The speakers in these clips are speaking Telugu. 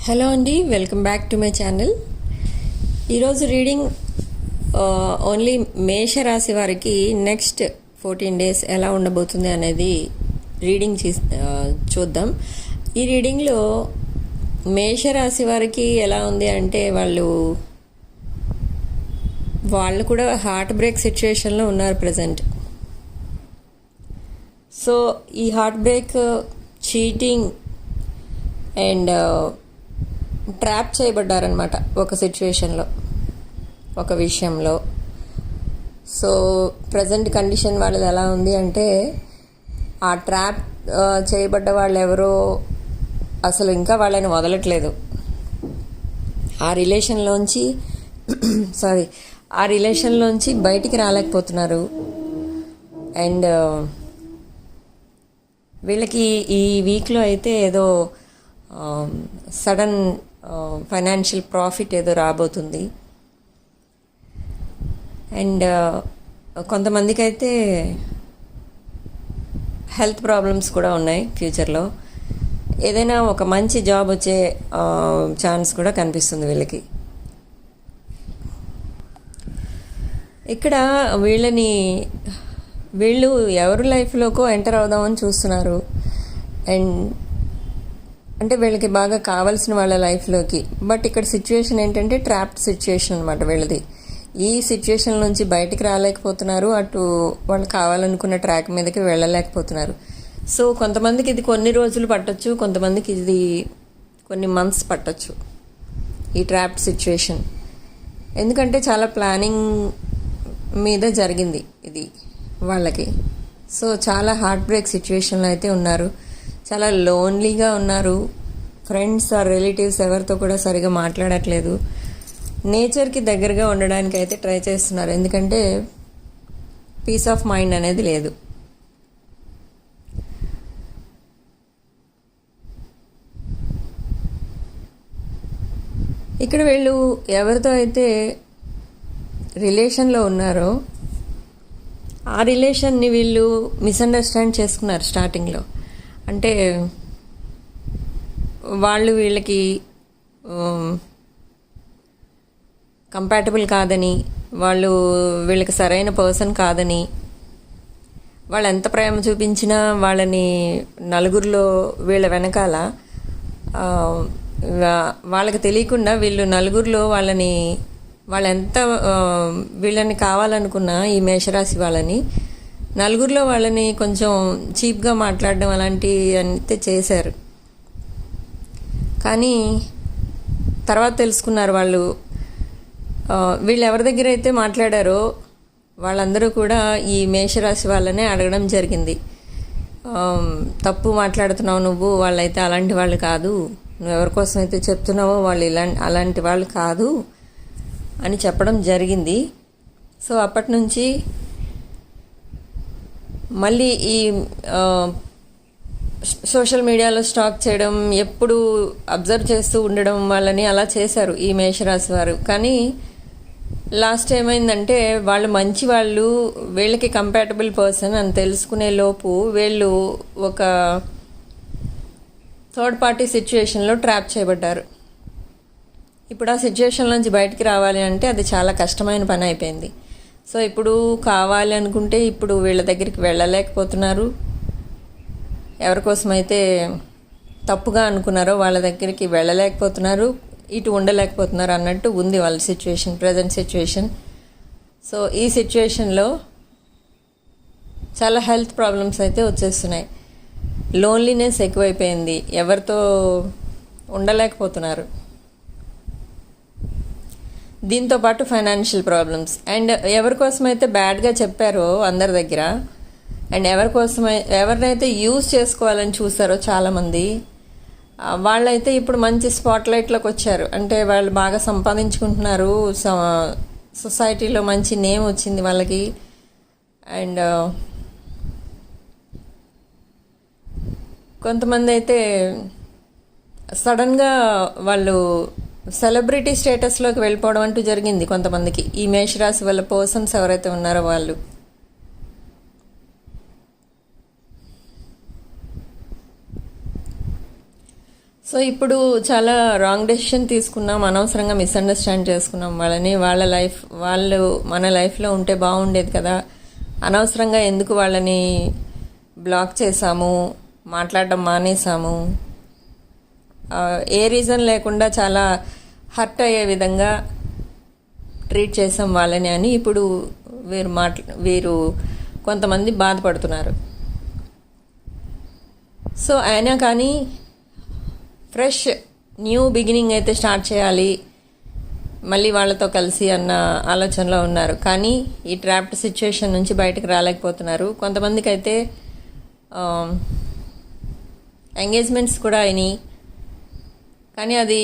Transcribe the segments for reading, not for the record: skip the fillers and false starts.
హలో అండి, welcome back to my channel. ఈరోజు రీడింగ్ ఓన్లీ మేషరాశి వారికి నెక్స్ట్ 14 డేస్ ఎలా ఉండబోతుంది అనేది రీడింగ్ చూద్దాం. ఈ రీడింగ్లో మేషరాశి వారికి ఎలా ఉంది అంటే వాళ్ళు కూడా హార్ట్ బ్రేక్ సిచ్యువేషన్లో ఉన్నారు ప్రజెంట్. సో ఈ heartbreak, cheating and trap చేయబడ్డారనమాట ఒక సిచ్యువేషన్లో, ఒక విషయంలో. సో ప్రజెంట్ కండిషన్ వాళ్ళది ఎలా ఉంది అంటే ఆ ట్రాప్ చేయబడ్డ వాళ్ళు ఎవరో అసలు ఇంకా వాళ్ళని వదలట్లేదు. ఆ రిలేషన్లోంచి బయటికి రాలేకపోతున్నారు. అండ్ వీళ్ళకి ఈ వీక్లో అయితే ఏదో సడన్ ఫైనాన్షియల్ ప్రాఫిట్ ఏదో రాబోతుంది. అండ్ కొంతమందికి అయితే హెల్త్ ప్రాబ్లమ్స్ కూడా ఉన్నాయి. ఫ్యూచర్లో ఏదైనా ఒక మంచి జాబ్ వచ్చే ఛాన్స్ కూడా కనిపిస్తుంది వీళ్ళకి. ఇక్కడ వీళ్ళు ఎవరి లైఫ్లోకో ఎంటర్ అవుదామని చూస్తున్నారు. అండ్ అంటే వీళ్ళకి బాగా కావాల్సిన వాళ్ళ లైఫ్లోకి. బట్ ఇక్కడ సిచ్యువేషన్ ఏంటంటే ట్రాప్డ్ సిచ్యువేషన్ అనమాట వీళ్ళది. ఈ సిచ్యువేషన్ నుంచి బయటికి రాలేకపోతున్నారు, అటు వాళ్ళు కావాలనుకున్న ట్రాక్ మీదకి వెళ్ళలేకపోతున్నారు. సో కొంతమందికి ఇది కొన్ని రోజులు పట్టొచ్చు, కొంతమందికి ఇది కొన్ని మంత్స్ పట్టొచ్చు ఈ ట్రాప్డ్ సిచ్యువేషన్. ఎందుకంటే చాలా ప్లానింగ్ మీద జరిగింది ఇది వాళ్ళకి. సో చాలా హార్ట్ బ్రేక్ సిచ్యువేషన్లో అయితే ఉన్నారు. చాలా లోన్లీగా ఉన్నారు. ఫ్రెండ్స్ ఆర్ రిలేటివ్స్ ఎవరితో కూడా సరిగా మాట్లాడట్లేదు. నేచర్కి దగ్గరగా ఉండడానికి అయితే ట్రై చేస్తున్నారు, ఎందుకంటే పీస్ ఆఫ్ మైండ్ అనేది లేదు. ఇక్కడ వీళ్ళు ఎవరితో అయితే రిలేషన్లో ఉన్నారో ఆ రిలేషన్ని వీళ్ళు మిస్అండర్స్టాండ్ చేసుకున్నారు స్టార్టింగ్లో. అంటే వాళ్ళు వీళ్ళకి కంపాటబుల్ కాదని, వీళ్ళకి సరైన పర్సన్ కాదని, వాళ్ళు ఎంత ప్రేమ చూపించినా వాళ్ళని నలుగురిలో వీళ్ళ వెనకాల వాళ్ళకి తెలియకుండా వీళ్ళు నలుగురిలో వీళ్ళని కావాలనుకున్న ఈ మేషరాశి వాళ్ళని నలుగురిలో వాళ్ళని కొంచెం చీప్గా మాట్లాడడం అలాంటివి అయితే చేశారు. కానీ తర్వాత తెలుసుకున్నారు వీళ్ళు ఎవరి దగ్గర అయితే మాట్లాడారో వాళ్ళందరూ కూడా ఈ మేషరాశి వాళ్ళనే అడగడం జరిగింది. తప్పు మాట్లాడుతున్నావు నువ్వు, వాళ్ళైతే అలాంటి వాళ్ళు కాదు, నువ్వు ఎవరి కోసం అయితే చెప్తున్నావో వాళ్ళు అలాంటి వాళ్ళు కాదు అని చెప్పడం జరిగింది. సో అప్పటి నుంచి మళ్ళీ ఈ సోషల్ మీడియాలో స్టాక్ చేయడం, ఎప్పుడు అబ్జర్వ్ చేస్తూ ఉండడం వాళ్ళని అలా చేశారు ఈ మేషరాశి వారు. కానీ లాస్ట్ ఏమైందంటే వాళ్ళు వీళ్ళకి కంపాటబుల్ పర్సన్ అని తెలుసుకునే లోపు వీళ్ళు ఒక థర్డ్ పార్టీ సిచ్యువేషన్లో ట్రాప్ చేయబడ్డారు. ఇప్పుడు ఆ సిచ్యువేషన్ నుంచి బయటికి రావాలి అంటే అది చాలా కష్టమైన పని అయిపోయింది. సో ఇప్పుడు కావాలి అనుకుంటే ఇప్పుడు వీళ్ళ దగ్గరికి వెళ్ళలేకపోతున్నారు. ఎవరికోసమైతే తప్పుగా అనుకున్నారో వాళ్ళ దగ్గరికి వెళ్ళలేకపోతున్నారు, ఇటు ఉండలేకపోతున్నారు అన్నట్టు ఉంది వాళ్ళ సిచ్యువేషన్, ప్రజెంట్ సిచ్యువేషన్. సో ఈ సిచ్యువేషన్లో చాలా హెల్త్ ప్రాబ్లమ్స్ అయితే వచ్చేస్తున్నాయి. లోన్లీనెస్ ఎక్కువైపోయింది, ఎవరితో ఉండలేకపోతున్నారు. దీంతోపాటు ఫైనాన్షియల్ ప్రాబ్లమ్స్. అండ్ ఎవరికోసమైతే బ్యాడ్గా చెప్పారో అందరి దగ్గర, అండ్ ఎవరినైతే యూజ్ చేసుకోవాలని చూసారో చాలామంది, వాళ్ళైతే ఇప్పుడు మంచి స్పాట్లైట్లోకి వచ్చారు. అంటే వాళ్ళు బాగా సంపాదించుకుంటున్నారు, సొసైటీలో మంచి నేమ్ వచ్చింది వాళ్ళకి. అండ్ కొంతమంది అయితే సడన్గా వాళ్ళు సెలబ్రిటీ స్టేటస్లోకి వెళ్ళిపోవడం అంటూ జరిగింది కొంతమందికి. ఈ మేషరాశి వాళ్ళ పర్సన్స్ ఎవరైతే ఉన్నారో వాళ్ళు సో ఇప్పుడు చాలా రాంగ్ డెసిషన్ తీసుకున్నాం, అనవసరంగా మిస్అండర్స్టాండ్ చేసుకున్నాం వాళ్ళని. వాళ్ళు మన లైఫ్లో ఉంటే బాగుండేది కదా, అనవసరంగా ఎందుకు వాళ్ళని బ్లాక్ చేసాము, మాట్లాడడం మానేసాము, ఏ రీజన్ లేకుండా చాలా హర్ట్ అయ్యే విధంగా ట్రీట్ చేసాం వాళ్ళని అని ఇప్పుడు వీరు కొంతమంది బాధపడుతున్నారు. సో అయినా కానీ ఫ్రెష్ న్యూ బిగినింగ్ అయితే స్టార్ట్ చేయాలి మళ్ళీ వాళ్ళతో కలిసి అన్న ఆలోచనలో ఉన్నారు. కానీ ఈ ట్రాప్డ్ సిచ్యుయేషన్ నుంచి బయటకు రాలేకపోతున్నారు. కొంతమందికి అయితే ఎంగేజ్మెంట్స్ కూడా అయినాయి, కానీ అది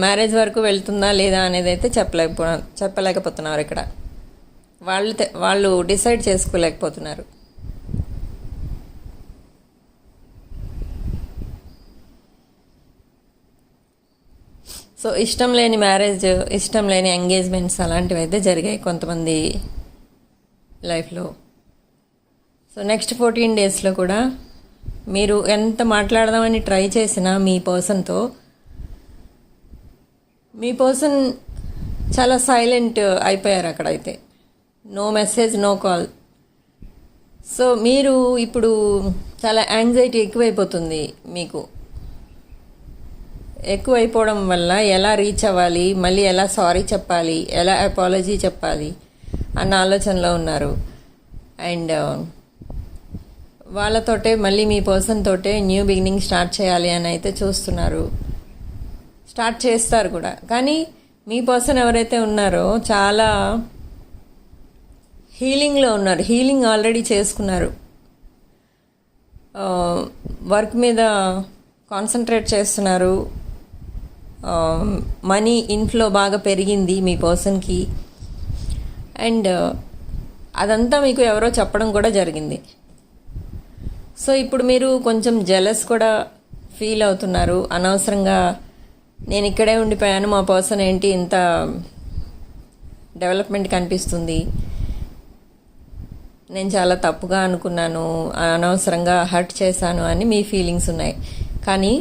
మ్యారేజ్ వరకు వెళ్తుందా లేదా అనేది అయితే చెప్పలేకపోతున్నారు. ఇక్కడ వాళ్ళు డిసైడ్ చేసుకోలేకపోతున్నారు. సో ఇష్టం లేని మ్యారేజ్, ఇష్టం లేని ఎంగేజ్మెంట్స్ అలాంటివి అయితే జరిగాయి కొంతమంది లైఫ్లో. సో నెక్స్ట్ 14 డేస్లో కూడా మీరు ఎంత మాట్లాడదామని ట్రై చేసినా మీ పర్సన్ చాలా సైలెంట్ అయిపోయారు అక్కడైతే. No message, no call. So మీరు ఇప్పుడు చాలా యాంగ్జైటీ ఎక్కువైపోతుంది మీకు. ఎక్కువైపోవడం వల్ల ఎలా రీచ్ అవ్వాలి, మళ్ళీ ఎలా సారీ చెప్పాలి, ఎలా అపాలజీ చెప్పాలి అన్న ఆలోచనలో ఉన్నారు. అండ్ వాళ్ళతోటే మళ్ళీ మీ పర్సన్ తోటే న్యూ బిగినింగ్ స్టార్ట్ చేయాలి అని అయితే చూస్తున్నారు. స్టార్ట్ చేస్తారు కూడా. కానీ మీ పర్సన్ ఎవరైతే ఉన్నారో చాలా హీలింగ్లో ఉన్నారు. హీలింగ్ ఆల్రెడీ చేసుకున్నారు. వర్క్ మీద కాన్సన్ట్రేట్ చేస్తున్నారు. మనీ ఇన్ఫ్లో బాగా పెరిగింది మీ పర్సన్కి. అండ్ అదంతా మీకు ఎవరో చెప్పడం కూడా జరిగింది. సో ఇప్పుడు మీరు కొంచెం జెలస్ కూడా ఫీల్ అవుతున్నారు. అనవసరంగా నేను ఇక్కడే ఉండిపోయాను, మా పర్సన్ ఏంటి ఇంత డెవలప్మెంట్ కనిపిస్తుంది, నేను చాలా తప్పుగా అనుకున్నాను, అనవసరంగా హర్ట్ చేశాను అని మీ ఫీలింగ్స్ ఉన్నాయి. కానీ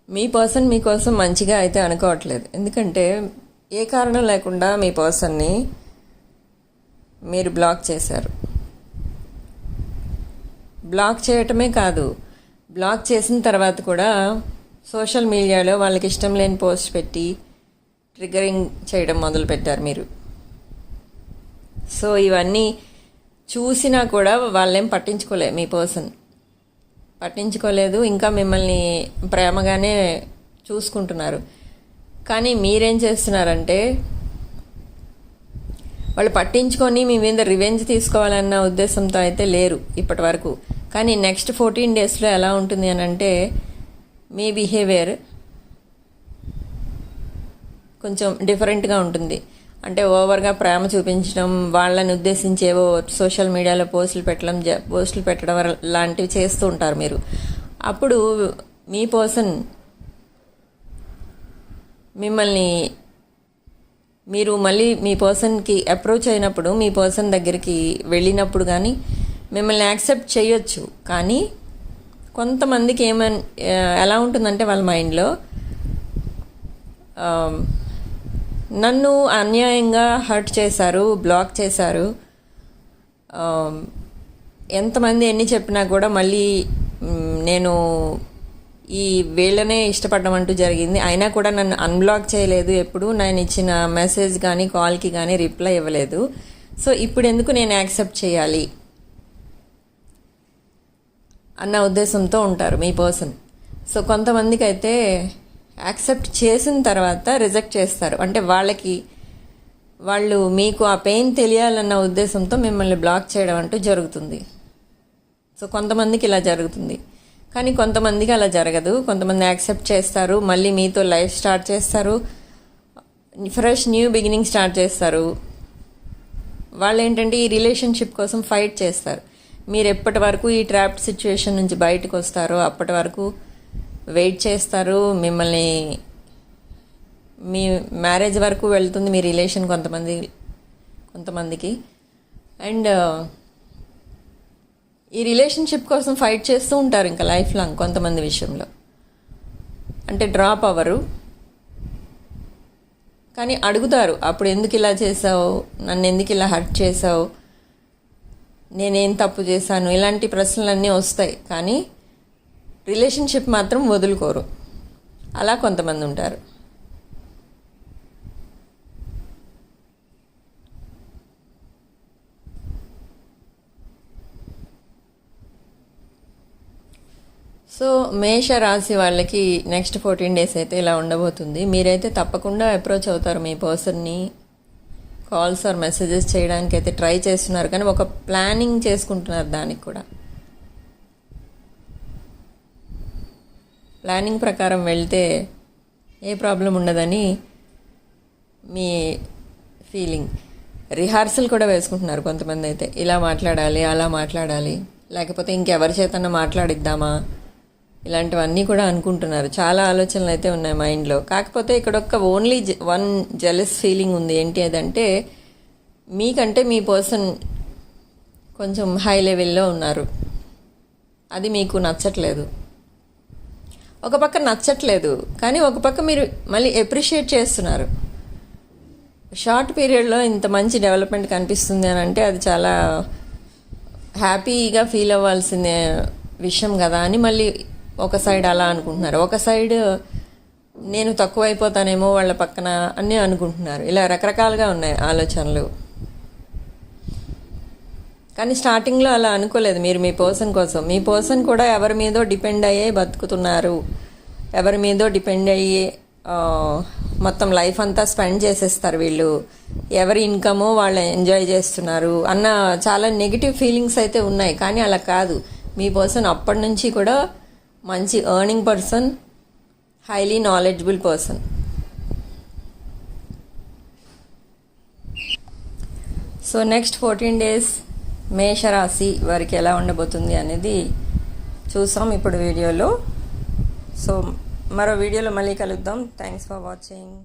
మీ పర్సన్ మీకోసం మంచిగా అయితే అనుకోవట్లేదు. ఎందుకంటే ఏ కారణం లేకుండా మీ పర్సన్ని మీరు బ్లాక్ చేశారు. బ్లాక్ చేయటమే కాదు, బ్లాక్ చేసిన తర్వాత కూడా సోషల్ మీడియాలో వాళ్ళకి ఇష్టం లేని పోస్ట్ పెట్టి ట్రిగరింగ్ చేయడం మొదలుపెట్టారు మీరు. సో ఇవన్నీ చూసినా కూడా వాళ్ళేం పట్టించుకోలేదు, మీ పర్సన్ పట్టించుకోలేదు. ఇంకా మిమ్మల్ని ప్రేమగానే చూసుకుంటున్నారు. కానీ మీరేం చేస్తున్నారంటే వాళ్ళు పట్టించుకొని మీ మీద రివెంజ్ తీసుకోవాలన్న ఉద్దేశంతో అయితే లేరు ఇప్పటి వరకు. కానీ నెక్స్ట్ 14 డేస్లో ఎలా ఉంటుంది అని అంటే మీ బిహేవియర్ కొంచెం డిఫరెంట్గా ఉంటుంది. అంటే ఓవర్గా ప్రేమ చూపించడం, వాళ్ళని ఉద్దేశించి ఏవో సోషల్ మీడియాలో పోస్టులు పెట్టడం లాంటివి చేస్తూ ఉంటారు మీరు. అప్పుడు మీ పర్సన్ మీరు మళ్ళీ మీ పర్సన్కి అప్రోచ్ అయినప్పుడు, మీ పర్సన్ దగ్గరికి వెళ్ళినప్పుడు కానీ మిమ్మల్ని యాక్సెప్ట్ చేయొచ్చు. కానీ కొంతమందికి ఎలా ఉంటుందంటే వాళ్ళ మైండ్లో నన్ను అన్యాయంగా హర్ట్ చేశారు, బ్లాక్ చేశారు, ఎంతమంది ఎన్ని చెప్పినా కూడా మళ్ళీ నేను ఈ వీళ్ళనే ఇష్టపడడం అంటూ జరిగింది, అయినా కూడా నన్ను అన్బ్లాక్ చేయలేదు, ఎప్పుడు నేను ఇచ్చిన మెసేజ్ కానీ కాల్కి కానీ రిప్లై ఇవ్వలేదు. సో ఇప్పుడు ఎందుకు నేను యాక్సెప్ట్ చేయాలి అన్న ఉద్దేశంతో ఉంటారు మీ పర్సన్. సో కొంతమందికి అయితే యాక్సెప్ట్ చేసిన తర్వాత రిజెక్ట్ చేస్తారు. అంటే వాళ్ళు మీకు ఆ పెయిన్ తెలియాలన్న ఉద్దేశంతో మిమ్మల్ని బ్లాక్ చేయడం అంటూ జరుగుతుంది. సో కొంతమందికి ఇలా జరుగుతుంది. కానీ కొంతమందికి అలా జరగదు. కొంతమంది యాక్సెప్ట్ చేస్తారు, మళ్ళీ మీతో లైఫ్ స్టార్ట్ చేస్తారు, ఫ్రెష్ న్యూ బిగినింగ్ స్టార్ట్ చేస్తారు. వాళ్ళు ఏంటంటే ఈ రిలేషన్షిప్ కోసం ఫైట్ చేస్తారు. మీరు ఎప్పటి వరకు ఈ ట్రాప్డ్ సిచ్యువేషన్ నుంచి బయటకు వస్తారో అప్పటి వరకు వెయిట్ చేస్తారు. మిమ్మల్ని మీ మ్యారేజ్ వరకు వెళ్తుంది మీ రిలేషన్ కొంతమందికి. అండ్ ఈ రిలేషన్షిప్ కోసం ఫైట్ చేస్తూ ఉంటారు ఇంకా లైఫ్ లాంగ్ కొంతమంది విషయంలో. అంటే డ్రాప్ అవ్వరు, కానీ అడుగుతారు, అప్పుడు ఎందుకు ఇలా చేసావు, నన్ను ఎందుకు ఇలా హర్ట్ చేసావు, నేనేం తప్పు చేశాను, ఇలాంటి ప్రశ్నలన్నీ వస్తాయి. కానీ రిలేషన్షిప్ మాత్రం వదులుకోరు. అలా కొంతమంది ఉంటారు. సో మేష రాశి వాళ్ళకి నెక్స్ట్ 14 days అయితే ఇలా ఉండబోతుంది. మీరైతే తప్పకుండా అప్రోచ్ అవుతారు మీ పర్సన్ని. కాల్స్ ఆర్ మెసేజెస్ చేయడానికి అయితే ట్రై చేస్తున్నారు, కానీ ఒక ప్లానింగ్ చేసుకుంటున్నారు. దానికి కూడా ప్లానింగ్ ప్రకారం వెళ్తే ఏ ప్రాబ్లం ఉండదని మీ ఫీలింగ్. రిహార్సల్ కూడా వేసుకుంటున్నారు కొంతమంది అయితే. ఇలా మాట్లాడాలి, అలా మాట్లాడాలి, లేకపోతే ఇంకెవరి చేతన్నా మాట్లాడిద్దామా, ఇలాంటివన్నీ కూడా అనుకుంటున్నారు. చాలా ఆలోచనలు అయితే ఉన్నాయి మైండ్లో. కాకపోతే ఇక్కడ ఒక ఓన్లీ వన్ జెలస్ ఫీలింగ్ ఉంది. ఏంటి అదంటే, మీకంటే మీ పర్సన్ కొంచెం హై లెవెల్లో ఉన్నారు. అది మీకు నచ్చట్లేదు. ఒక పక్క నచ్చట్లేదు, కానీ ఒక పక్క మీరు మళ్ళీ ఎప్రిషియేట్ చేస్తున్నారు. షార్ట్ పీరియడ్లో ఇంత మంచి డెవలప్మెంట్ కనిపిస్తుంది అని అంటే అది చాలా హ్యాపీగా ఫీల్ అవ్వాల్సిన విషయం కదా అని మళ్ళీ ఒక సైడ్ అలా అనుకుంటున్నారు. ఒక సైడ్ నేను తక్కువైపోతానేమో వాళ్ళ పక్కన అన్నీ అనుకుంటున్నారు. ఇలా రకరకాలుగా ఉన్నాయి ఆలోచనలు. కానీ స్టార్టింగ్లో అలా అనుకోలేదు మీరు మీ పర్సన్ కోసం. మీ పర్సన్ కూడా ఎవరి మీదో డిపెండ్ అయ్యే బతుకుతున్నారు, ఎవరి మీదో డిపెండ్ అయ్యి మొత్తం లైఫ్ అంతా స్పెండ్ చేసేస్తారు వీళ్ళు, ఎవరి ఇన్కమో వాళ్ళు ఎంజాయ్ చేస్తున్నారు అన్న చాలా నెగిటివ్ ఫీలింగ్స్ అయితే ఉన్నాయి. కానీ అలా కాదు. మీ పర్సన్ అప్పటి నుంచి కూడా మంచి earning person, highly knowledgeable person. So next 14 days మేషరాశి వారికి ఎలా ఉండబోతుంది అనేది చూసాం ఇప్పుడు వీడియోలో. సో మరో వీడియోలో మళ్ళీ కలుద్దాం. Thanks for watching.